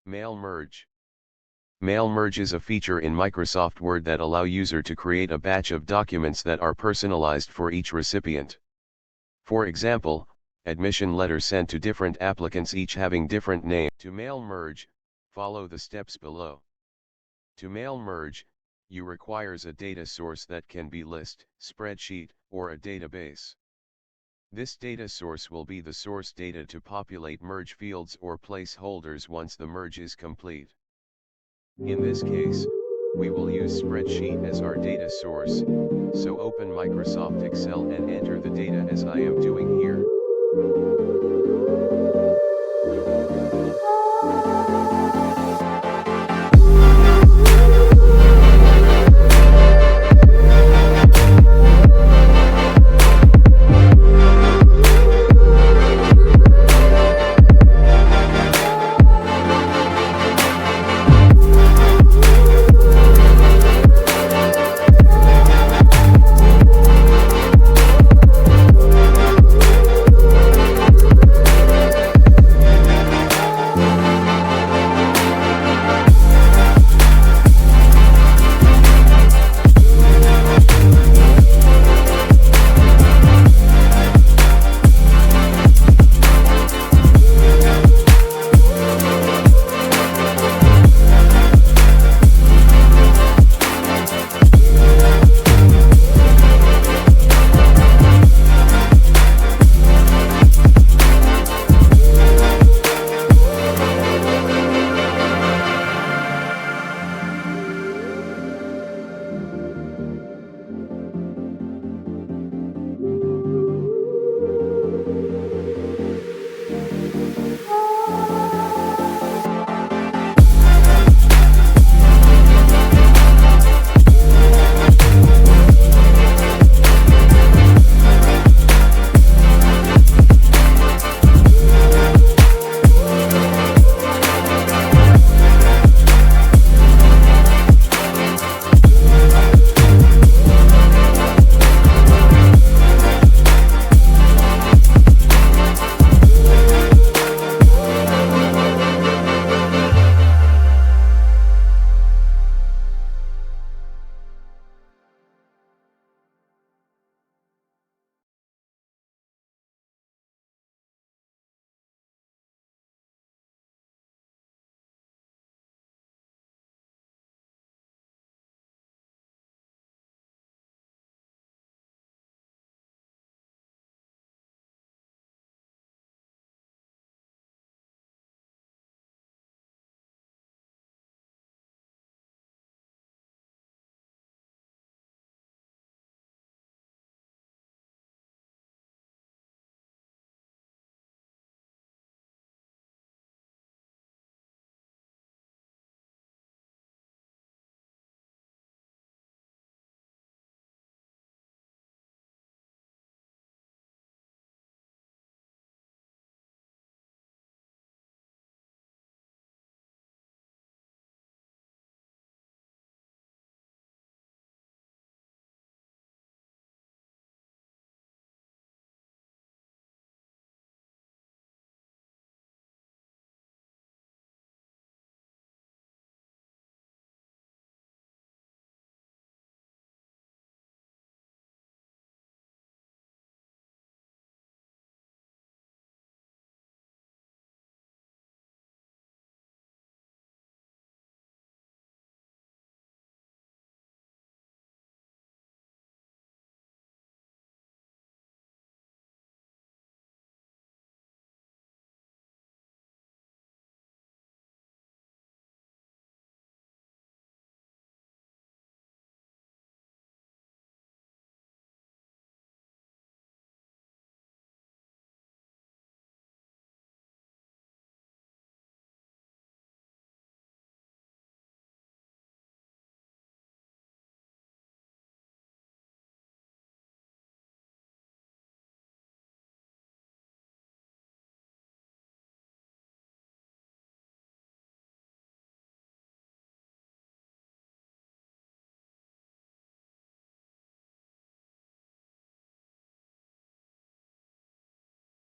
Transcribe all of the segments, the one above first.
Mail merge. Mail merge is a feature in Microsoft Word that allow user to create a batch of documents that are personalized for each recipient. For example, admission letters sent to different applicants each having different names. To mail merge, follow the steps below. To mail merge, you requires a data source that can be list, spreadsheet, or a database. This data source will be the source data to populate merge fields or placeholders once the merge is complete. In this case, we will use spreadsheet as our data source, so open Microsoft Excel and enter the data as I am doing here.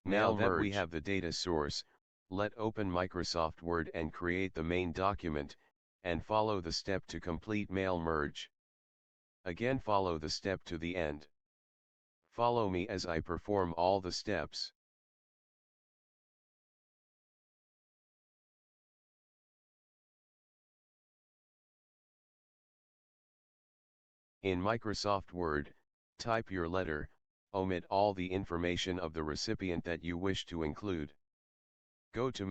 Now that we have the data source, Let open Microsoft Word and create the main document, and follow the step to complete mail merge. Again follow the step to the end. Follow me as I perform all the steps. In Microsoft Word, type your letter, omit all the information of the recipient that you wish to include. Go to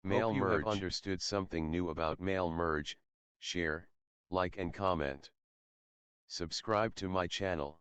Mail merge. Hope you have understood something new about mail merge. Share, like and comment. Subscribe to my channel.